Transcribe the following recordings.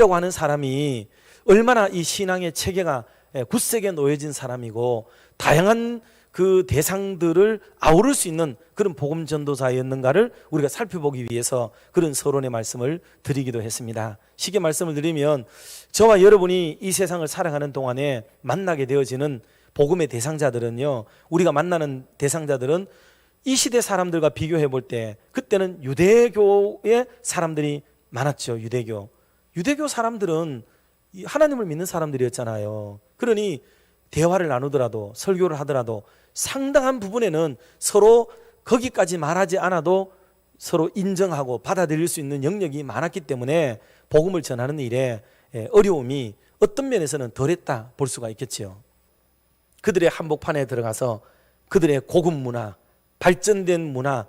바울이라고 하는 사람이 얼마나 이 신앙의 체계가 굳세게 놓여진 사람이고 다양한 그 대상들을 아우를 수 있는 그런 복음 전도자였는가를 우리가 살펴보기 위해서 그런 서론의 말씀을 드리기도 했습니다. 쉽게 말씀을 드리면 저와 여러분이 이 세상을 살아가는 동안에 만나게 되어지는 복음의 대상자들은요, 우리가 만나는 대상자들은 이 시대 사람들과 비교해 볼 때 그때는 유대교의 사람들이 많았죠. 유대교 사람들은 하나님을 믿는 사람들이었잖아요. 그러니 대화를 나누더라도 설교를 하더라도 상당한 부분에는 서로 거기까지 말하지 않아도 서로 인정하고 받아들일 수 있는 영역이 많았기 때문에 복음을 전하는 일에 어려움이 어떤 면에서는 덜했다 볼 수가 있겠지요. 그들의 한복판에 들어가서 그들의 고급 문화, 발전된 문화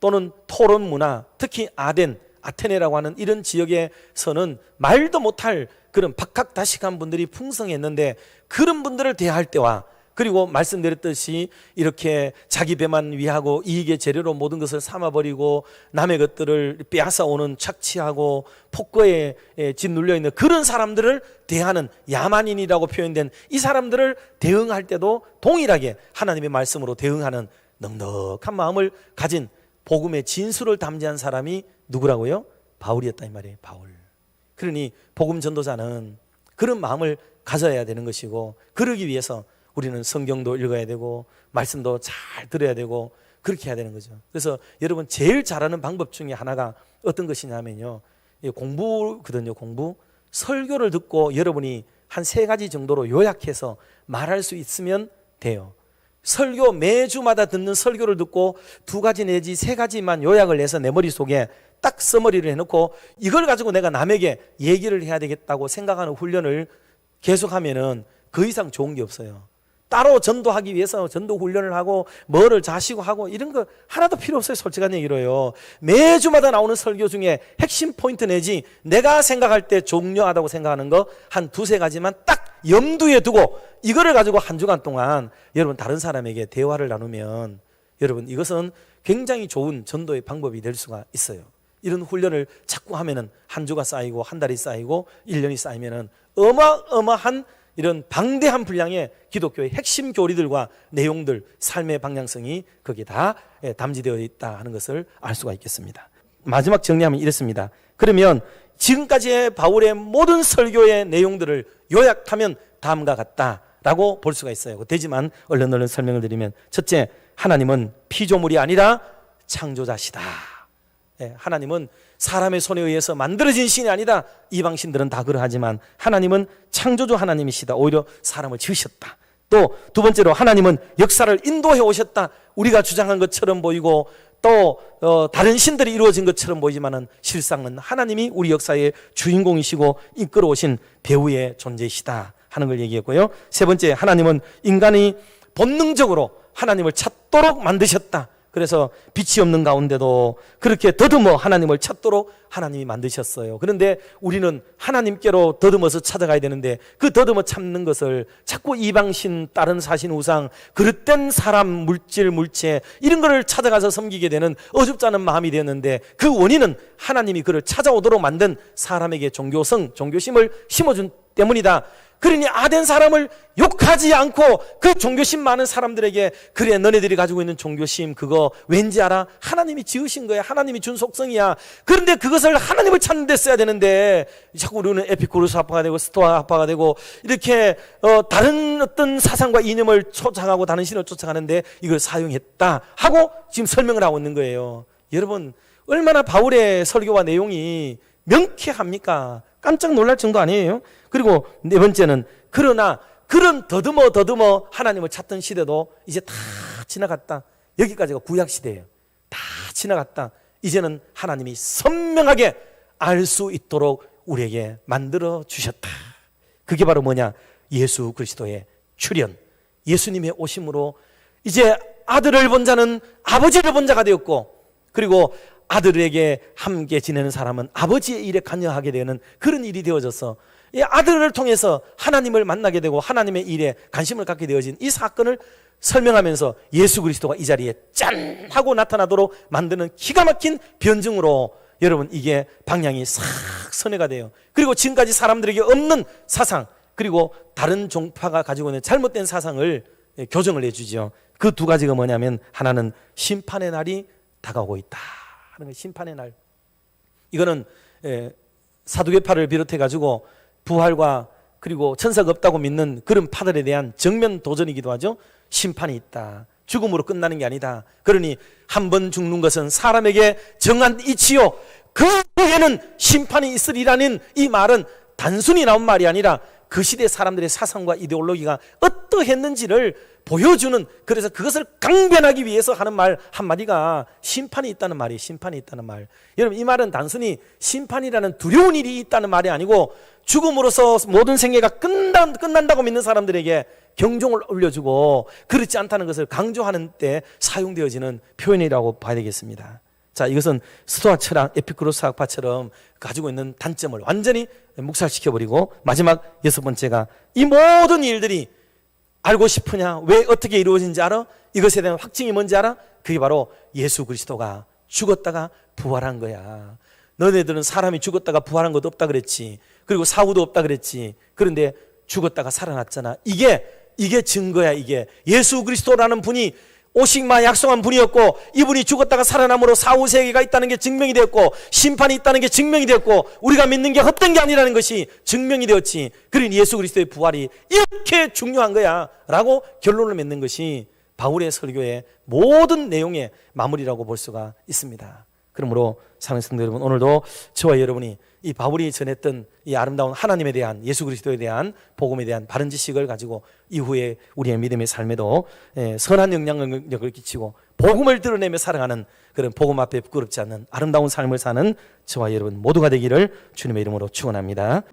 또는 토론 문화, 특히 아테네라고 하는 이런 지역에서는 말도 못할 그런 박학다식한 분들이 풍성했는데 그런 분들을 대할 때와 그리고 말씀드렸듯이 이렇게 자기 배만 위하고 이익의 재료로 모든 것을 삼아버리고 남의 것들을 빼앗아오는 착취하고 폭거에 짓눌려 있는 그런 사람들을 대하는 야만인이라고 표현된 이 사람들을 대응할 때도 동일하게 하나님의 말씀으로 대응하는 넉넉한 마음을 가진 복음의 진수를 담지한 사람이 누구라고요? 바울이었다 이 말이에요. 바울. 그러니 복음 전도자는 그런 마음을 가져야 되는 것이고 그러기 위해서 우리는 성경도 읽어야 되고 말씀도 잘 들어야 되고 그렇게 해야 되는 거죠. 그래서 여러분 제일 잘하는 방법 중에 하나가 어떤 것이냐면요, 공부거든요. 공부. 설교를 듣고 여러분이 한 3가지 정도로 요약해서 말할 수 있으면 돼요. 설교 매주마다 듣는 설교를 듣고 2가지 내지 3가지만 요약을 해서 내 머릿속에 딱 써머리를 해놓고 이걸 가지고 내가 남에게 얘기를 해야 되겠다고 생각하는 훈련을 계속하면은 그 이상 좋은 게 없어요. 따로 전도하기 위해서 전도 훈련을 하고 뭐를 자시고 하고 이런 거 하나도 필요 없어요. 솔직한 얘기로요. 매주마다 나오는 설교 중에 핵심 포인트 내지 내가 생각할 때 중요하다고 생각하는 거 한 2-3가지만 딱 염두에 두고 이거를 가지고 한 주간 동안 여러분 다른 사람에게 대화를 나누면 여러분 이것은 굉장히 좋은 전도의 방법이 될 수가 있어요. 이런 훈련을 자꾸 하면은 한 주가 쌓이고 한 달이 쌓이고 1년이 쌓이면은 어마어마한 이런 방대한 분량의 기독교의 핵심 교리들과 내용들, 삶의 방향성이 거기에 다 담지되어 있다 하는 것을 알 수가 있겠습니다. 마지막 정리하면 이렇습니다. 그러면 지금까지의 바울의 모든 설교의 내용들을 요약하면 다음과 같다라고 볼 수가 있어요. 되지만 얼른 설명을 드리면 첫째, 하나님은 피조물이 아니라 창조자시다. 하나님은 사람의 손에 의해서 만들어진 신이 아니다. 이방신들은 다 그러하지만 하나님은 창조주 하나님이시다. 오히려 사람을 지으셨다. 또 2번째로 하나님은 역사를 인도해 오셨다. 우리가 주장한 것처럼 보이고 또 다른 신들이 이루어진 것처럼 보이지만은 실상은 하나님이 우리 역사의 주인공이시고 이끌어 오신 배우의 존재이시다 하는 걸 얘기했고요. 3번째, 하나님은 인간이 본능적으로 하나님을 찾도록 만드셨다. 그래서 빛이 없는 가운데도 그렇게 더듬어 하나님을 찾도록 하나님이 만드셨어요. 그런데 우리는 하나님께로 더듬어서 찾아가야 되는데 그 더듬어 찾는 것을 자꾸 이방신, 다른 사신, 우상, 그릇된 사람, 물질, 물체 이런 거를 찾아가서 섬기게 되는 어줍지 않은 마음이 되었는데 그 원인은 하나님이 그를 찾아오도록 만든 사람에게 종교심을 심어준 때문이다. 그러니 아덴 사람을 욕하지 않고 그 종교심 많은 사람들에게 그래 너네들이 가지고 있는 종교심 그거 왠지 알아? 하나님이 지으신 거야. 하나님이 준 속성이야. 그런데 그것을 하나님을 찾는 데 써야 되는데 자꾸 우리는 에피쿠로스 학파가 되고 스토아 학파가 되고 이렇게 다른 어떤 사상과 이념을 쫓아가고 다른 신을 쫓아가는데 이걸 사용했다 하고 지금 설명을 하고 있는 거예요. 여러분 얼마나 바울의 설교와 내용이 명쾌합니까? 깜짝 놀랄 정도 아니에요? 그리고 4번째는 그러나 그런 더듬어 하나님을 찾던 시대도 이제 다 지나갔다. 여기까지가 구약 시대예요. 다 지나갔다. 이제는 하나님이 선명하게 알 수 있도록 우리에게 만들어 주셨다. 그게 바로 뭐냐? 예수 그리스도의 출현, 예수님의 오심으로 이제 아들을 본 자는 아버지를 본 자가 되었고 그리고 아들에게 함께 지내는 사람은 아버지의 일에 관여하게 되는 그런 일이 되어져서 이 아들을 통해서 하나님을 만나게 되고 하나님의 일에 관심을 갖게 되어진 이 사건을 설명하면서 예수 그리스도가 이 자리에 짠 하고 나타나도록 만드는 기가 막힌 변증으로 여러분 이게 방향이 싹 선회가 돼요. 그리고 지금까지 사람들에게 없는 사상, 그리고 다른 종파가 가지고 있는 잘못된 사상을 교정을 해주죠. 그 두 가지가 뭐냐면, 하나는 심판의 날이 다가오고 있다 하는 거예요. 심판의 날. 이거는 사두개파를 비롯해 가지고 부활과 그리고 천사가 없다고 믿는 그런 파들에 대한 정면 도전이기도 하죠. 심판이 있다. 죽음으로 끝나는 게 아니다. 그러니 한 번 죽는 것은 사람에게 정한 이치요, 그 후에는 심판이 있으리라는 이 말은 단순히 나온 말이 아니라 그 시대 사람들의 사상과 이데올로기가 어떠했는지를 보여주는, 그래서 그것을 강변하기 위해서 하는 말 한마디가 심판이 있다는 말이에요. 심판이 있다는 말. 여러분, 이 말은 단순히 심판이라는 두려운 일이 있다는 말이 아니고, 죽음으로써 모든 생애가 끝난다고 믿는 사람들에게 경종을 울려주고 그렇지 않다는 것을 강조하는 때 사용되어지는 표현이라고 봐야 되겠습니다. 자, 이것은 스토아 철학, 에피쿠로스 학파처럼 가지고 있는 단점을 완전히 묵살시켜버리고, 마지막 6번째가, 이 모든 일들이 알고 싶으냐? 왜 어떻게 이루어진지 알아? 이것에 대한 확증이 뭔지 알아? 그게 바로 예수 그리스도가 죽었다가 부활한 거야. 너네들은 사람이 죽었다가 부활한 것도 없다 그랬지. 그리고 사후도 없다 그랬지. 그런데 죽었다가 살아났잖아. 이게 증거야. 이게 예수 그리스도라는 분이 오식마 약속한 분이었고, 이분이 죽었다가 살아남으로 사후 세계가 있다는 게 증명이 되었고, 심판이 있다는 게 증명이 되었고, 우리가 믿는 게 헛된 게 아니라는 것이 증명이 되었지. 그러니 예수 그리스도의 부활이 이렇게 중요한 거야 라고 결론을 맺는 것이 바울의 설교의 모든 내용의 마무리라고 볼 수가 있습니다. 그러므로 사랑하는 성도 여러분, 오늘도 저와 여러분이 이 바울이 전했던 이 아름다운 하나님에 대한, 예수 그리스도에 대한 복음에 대한 바른 지식을 가지고 이후에 우리의 믿음의 삶에도 선한 영향력을 끼치고 복음을 드러내며 살아가는 그런 복음 앞에 부끄럽지 않는 아름다운 삶을 사는 저와 여러분 모두가 되기를 주님의 이름으로 축원합니다.